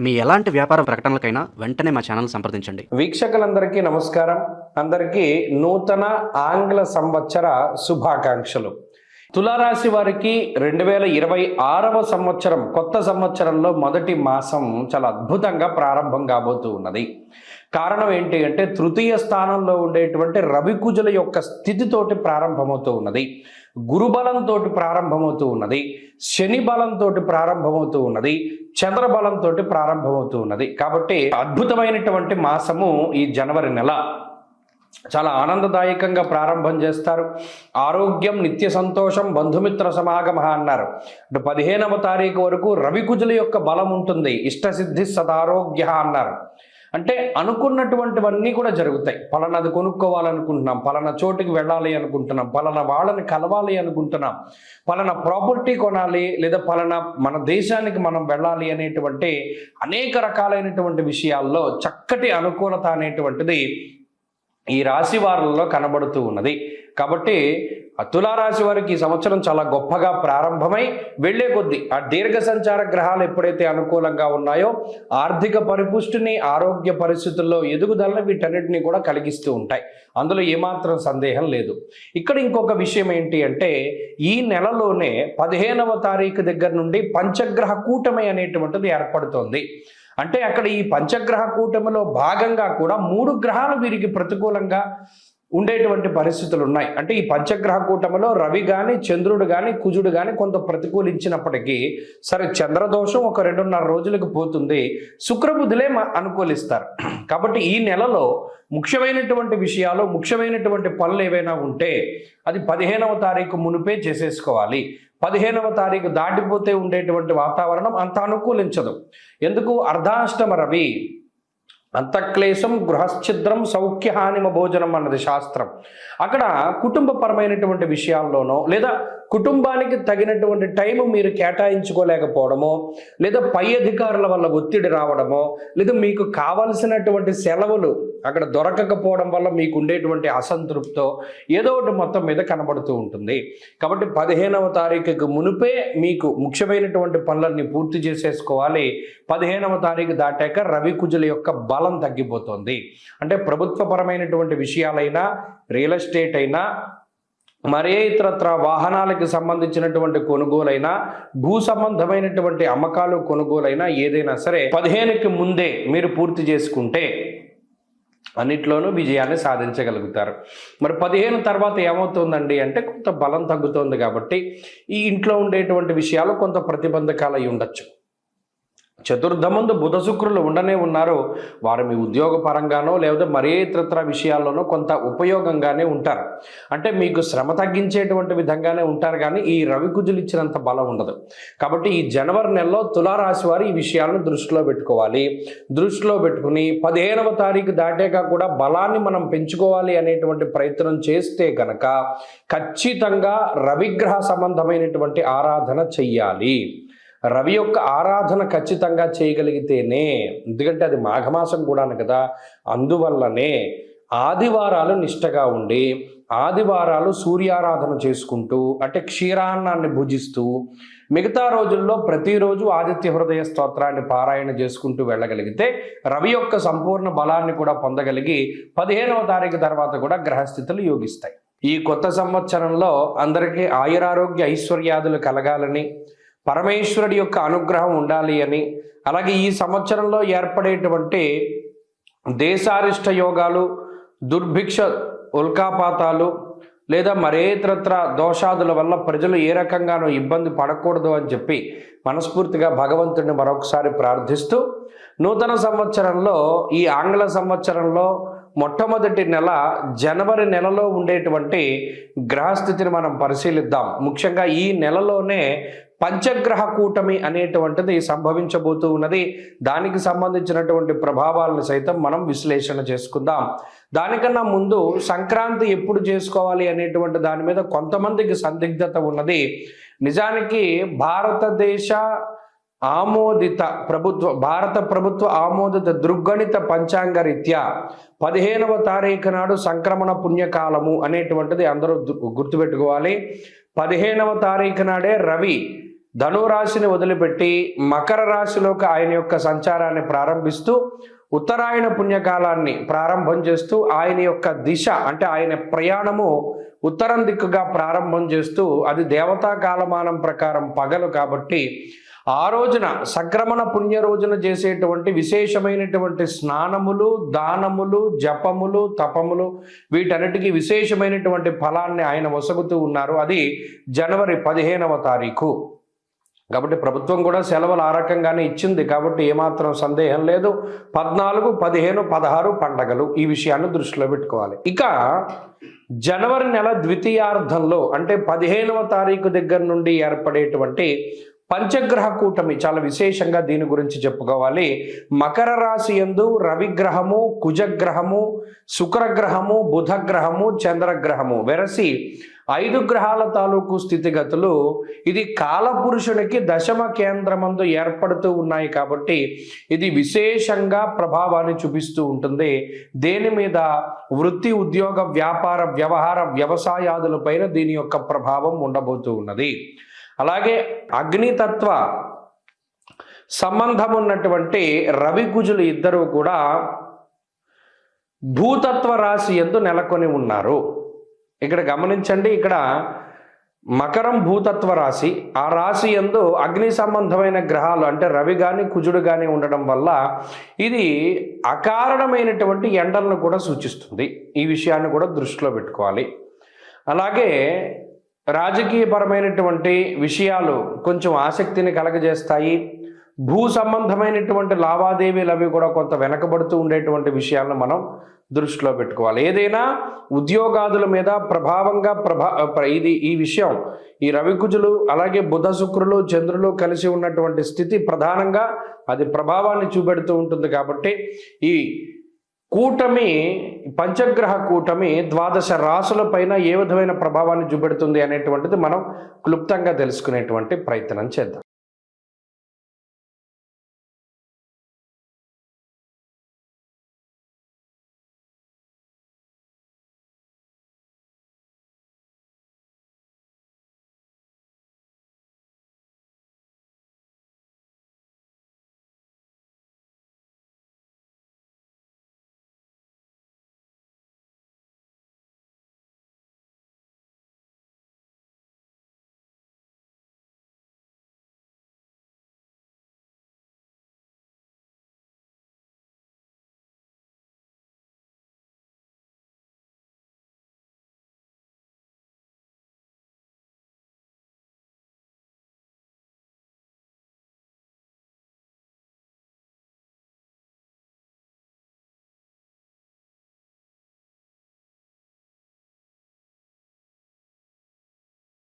మీ ఎలాంటి వ్యాపార ప్రకటనలకైనా వెంటనే మా ఛానల్ సంప్రదించండి. వీక్షకులందరికీ నమస్కారం. అందరికీ నూతన ఆంగ్ల సంవత్సర శుభాకాంక్షలు. తులారాశి వారికి 2026వ సంవత్సరం కొత్త సంవత్సరంలో మొదటి మాసం చాలా అద్భుతంగా ప్రారంభం కాబోతూ ఉన్నది. కారణం ఏంటి అంటే తృతీయ స్థానంలో ఉండేటువంటి రవికుజుల యొక్క స్థితితోటి ప్రారంభమవుతూ ఉన్నది, గురుబలంతో ప్రారంభమవుతూ ఉన్నది, శని బలంతో ప్రారంభమవుతూ ఉన్నది, చంద్రబలంతో ప్రారంభమవుతూ ఉన్నది. కాబట్టి అద్భుతమైనటువంటి మాసము ఈ జనవరి నెల. చాలా ఆనందదాయకంగా ప్రారంభం చేస్తారు. ఆరోగ్యం, నిత్య సంతోషం, బంధుమిత్ర సమాగమ అన్నారు. అంటే 15వ తారీఖు వరకు రవికుజుల యొక్క బలం ఉంటుంది. ఇష్టసిద్ధి సదారోగ్య అన్నారు. అంటే అనుకున్నటువంటివన్నీ కూడా జరుగుతాయి. పలానాది కొనుక్కోవాలనుకుంటున్నాం, పలానా చోటుకి వెళ్ళాలి అనుకుంటున్నాం, పలానా వాళ్ళని కలవాలి అనుకుంటున్నాం, పలానా ప్రాపర్టీ కొనాలి, లేదా పలానా మన దేశానికి మనం వెళ్ళాలి అనేటువంటి అనేక రకాలైనటువంటి విషయాల్లో చక్కటి అనుకూలత అనేటువంటిది ఈ రాశి వారులలో కనబడుతూ ఉన్నది. కాబట్టి తులారాశి వారికి ఈ సంవత్సరం చాలా గొప్పగా ప్రారంభమై వెళ్లే కొద్దీ ఆ దీర్ఘ సంచార గ్రహాలు ఎప్పుడైతే అనుకూలంగా ఉన్నాయో ఆర్థిక పరిపుష్టిని, ఆరోగ్య పరిస్థితుల్లో ఎదుగుదలని వీటన్నిటిని కూడా కలిగిస్తూ ఉంటాయి. అందులో ఏమాత్రం సందేహం లేదు. ఇక్కడ ఇంకొక విషయం ఏంటి అంటే ఈ నెలలోనే 15వ తారీఖు దగ్గర నుండి పంచగ్రహ కూటమి అనేటువంటిది ఏర్పడుతోంది. అంటే అక్కడ ఈ పంచగ్రహ కూటమిలో భాగంగా కూడా 3 గ్రహాలు వీరికి ప్రతికూలంగా ఉండేటువంటి పరిస్థితులు ఉన్నాయి. అంటే ఈ పంచగ్రహ కూటమిలో రవి కానీ, చంద్రుడు కానీ, కుజుడు కానీ కొంత ప్రతికూలించినప్పటికీ సరే చంద్రదోషం ఒక 2.5 రోజులకు పోతుంది, శుక్రబుధులే అనుకూలిస్తారు. కాబట్టి ఈ నెలలో ముఖ్యమైనటువంటి విషయాలు, ముఖ్యమైనటువంటి పనులు ఏవైనా ఉంటే అది 15వ తారీఖు మునిపే చేసేసుకోవాలి. 15వ తారీఖు దాటిపోతే ఉండేటువంటి వాతావరణం అంత అనుకూలించదు. ఎందుకు? అర్ధాష్టమ రవి, అంతఃక్లేశం గృహశ్చిద్రం సౌఖ్యహానిమ భోజనం అన్నది శాస్త్రం. అక్కడ కుటుంబపరమైనటువంటి విషయాల్లోనో లేదా కుటుంబానికి తగినటువంటి టైం మీరు కేటాయించుకోలేకపోవడమో, లేదా పై అధికారుల వల్ల ఒత్తిడి రావడమో, లేదా మీకు కావలసినటువంటి సెలవులు అక్కడ దొరకకపోవడం వల్ల మీకు ఉండేటువంటి అసంతృప్తో ఏదో ఒకటి మొత్తం మీద కనబడుతూ ఉంటుంది. కాబట్టి 15వ తారీఖుకు మునిపే మీకు ముఖ్యమైనటువంటి పనులన్నీ పూర్తి చేసేసుకోవాలి. 15వ తారీఖు దాటాక రవి కుజుల యొక్క బలం తగ్గిపోతుంది. అంటే ప్రభుత్వపరమైనటువంటి విషయాలైనా, రియల్ ఎస్టేట్ అయినా, మరే ఇతరత్ర వాహనాలకు సంబంధించినటువంటి కొనుగోలైనా, భూ సంబంధమైనటువంటి అమ్మకాలు కొనుగోలైనా ఏదైనా సరే 15కి ముందే మీరు పూర్తి చేసుకుంటే అన్నిట్లోనూ విజయాన్ని సాధించగలుగుతారు. మరి 15 తర్వాత ఏమవుతుందండి అంటే కొంత బలం తగ్గుతుంది. కాబట్టి ఈ ఇంట్లో ఉండేటువంటి విషయాలు కొంత ప్రతిబంధకాలు అయి ఉండొచ్చు. చతుర్థమందు బుధ శుక్రులు ఉండనే ఉన్నారు. వారు మీ ఉద్యోగ పరంగానో లేదా మరే ఇతరత్ర విషయాల్లోనో కొంత ఉపయోగంగానే ఉంటారు. అంటే మీకు శ్రమ తగ్గించేటువంటి విధంగానే ఉంటారు, కానీ ఈ రవి కుజులు ఇచ్చినంత బలం ఉండదు. కాబట్టి ఈ జనవరి నెలలో తులారాశి వారు ఈ విషయాలను దృష్టిలో పెట్టుకోవాలి. దృష్టిలో పెట్టుకుని 15వ తారీఖు దాటాక కూడా బలాన్ని మనం పెంచుకోవాలి అనేటువంటి ప్రయత్నం చేస్తే కనుక ఖచ్చితంగా రవిగ్రహ సంబంధమైనటువంటి ఆరాధన చెయ్యాలి. రవి యొక్క ఆరాధన ఖచ్చితంగా చేయగలిగితేనే, ఎందుకంటే అది మాఘమాసం కూడాను కదా, అందువల్లనే ఆదివారాలు నిష్టగా ఉండి ఆదివారాలు సూర్యారాధన చేసుకుంటూ, అంటే క్షీరాన్నాన్ని భుజిస్తూ, మిగతా రోజుల్లో ప్రతిరోజు ఆదిత్య హృదయ స్తోత్రాన్ని పారాయణ చేసుకుంటూ వెళ్ళగలిగితే రవి యొక్క సంపూర్ణ బలాన్ని కూడా పొందగలిగి 15వ తారీఖు తర్వాత కూడా గ్రహస్థితులు యోగిస్తాయి. ఈ కొత్త సంవత్సరంలో అందరికీ ఆయురారోగ్య ఐశ్వర్యాదులు కలగాలని, పరమేశ్వరుడి యొక్క అనుగ్రహం ఉండాలి అని, అలాగే ఈ సంవత్సరంలో ఏర్పడేటువంటి దేశారిష్ట యోగాలు, దుర్భిక్ష ఉల్కాపాతాలు లేదా మరేతరత్ర దోషాదుల వల్ల ప్రజలు ఏ రకంగానూ ఇబ్బంది పడకూడదు అని చెప్పి మనస్ఫూర్తిగా భగవంతుడిని మరొకసారి ప్రార్థిస్తూ నూతన సంవత్సరంలో, ఈ ఆంగ్ల సంవత్సరంలో మొట్టమొదటి నెల జనవరి నెలలో ఉండేటువంటి గ్రహస్థితిని మనం పరిశీలిద్దాం. ముఖ్యంగా ఈ నెలలోనే పంచగ్రహ కూటమి అనేటువంటిది సంభవించబోతూ ఉన్నది. దానికి సంబంధించినటువంటి ప్రభావాలను సైతం మనం విశ్లేషణ చేసుకుందాం. దానికన్నా ముందు సంక్రాంతి ఎప్పుడు చేసుకోవాలి అనేటువంటి దాని మీద కొంతమందికి సందిగ్ధత ఉన్నది. నిజానికి భారతదేశ ఆమోదిత భారత ప్రభుత్వ ఆమోదిత దృగ్గణిత పంచాంగ రీత్యా 15వ తారీఖు నాడు సంక్రమణ పుణ్యకాలము అనేటువంటిది అందరూ గుర్తుపెట్టుకోవాలి. 15వ తారీఖు నాడే రవి ధనురాశిని వదిలిపెట్టి మకర రాశిలోకి ఆయన యొక్క సంచారాన్ని ప్రారంభిస్తూ ఉత్తరాయణ పుణ్యకాలాన్ని ప్రారంభం చేస్తూ ఆయన యొక్క దిశ అంటే ఆయన ప్రయాణము ఉత్తరం దిక్కుగా ప్రారంభం చేస్తూ అది దేవతా కాలమానం ప్రకారం పగలు కాబట్టి ఆ రోజున సంక్రమణ పుణ్య రోజున చేసేటువంటి విశేషమైనటువంటి స్నానములు, దానములు, జపములు, తపములు వీటన్నిటికీ విశేషమైనటువంటి ఫలాన్ని ఆయన వసగుతూ ఉన్నారు. అది జనవరి 15వ తారీఖు. కాబట్టి ప్రభుత్వం కూడా సెలవులు ఆ రకంగానే ఇచ్చింది కాబట్టి ఏమాత్రం సందేహం లేదు. 14, 15, 16 పండగలు ఈ విషయాన్ని దృష్టిలో పెట్టుకోవాలి. ఇక జనవరి నెల ద్వితీయార్థంలో అంటే 15వ తారీఖు దగ్గర నుండి ఏర్పడేటువంటి పంచగ్రహ కూటమి చాలా విశేషంగా దీని గురించి చెప్పుకోవాలి. మకర రాశి యందు రవిగ్రహము, కుజగ్రహము, శుక్రగ్రహము, బుధగ్రహము, చంద్రగ్రహము వెరసి 5 గ్రహాల తాలూకు స్థితిగతులు ఇది కాలపురుషునికి దశమ కేంద్రమందు ఏర్పడుతూ ఉన్నాయి కాబట్టి ఇది విశేషంగా ప్రభావాన్ని చూపిస్తూ ఉంటుంది. దేని మీద? వృత్తి, ఉద్యోగ, వ్యాపార, వ్యవహార, వ్యవసాయాదులపైన దీని యొక్క ప్రభావం ఉండబోతూ ఉన్నది. అలాగే అగ్నితత్వ సంబంధం ఉన్నటువంటి రవి కుజులు ఇద్దరూ కూడా భూతత్వ రాశి యందు నెలకొని ఉన్నారు. ఇక్కడ గమనించండి, ఇక్కడ మకరం భూతత్వ రాశి, ఆ రాశి యందు అగ్ని సంబంధమైన గ్రహాలు అంటే రవి కానీ కుజుడు కానీ ఉండడం వల్ల ఇది అకారణమైనటువంటి ఎండలను కూడా సూచిస్తుంది. ఈ విషయాన్ని కూడా దృష్టిలో పెట్టుకోవాలి. అలాగే రాజకీయపరమైనటువంటి విషయాలు కొంచెం ఆసక్తిని కలగజేస్తాయి. భూ సంబంధమైనటువంటి లావాదేవీలు అవి కూడా కొంత వెనకబడుతూ ఉండేటువంటి విషయాలను మనం దృష్టిలో పెట్టుకోవాలి. ఏదైనా ఉద్యోగాదుల మీద ప్రభావంగా ఈ విషయం ఈ రవికుజులు అలాగే బుధ, శుక్రులు, చంద్రులు కలిసి ఉన్నటువంటి స్థితి ప్రధానంగా అది ప్రభావాన్ని చూపెడుతూ ఉంటుంది. కాబట్టి ఈ కూటమి, పంచగ్రహ కూటమి 12 రాశుల పైన ఏ విధమైన ప్రభావాన్ని చూపెడుతుంది అనేటువంటిది మనం క్లుప్తంగా తెలుసుకునేటువంటి ప్రయత్నం చేద్దాం.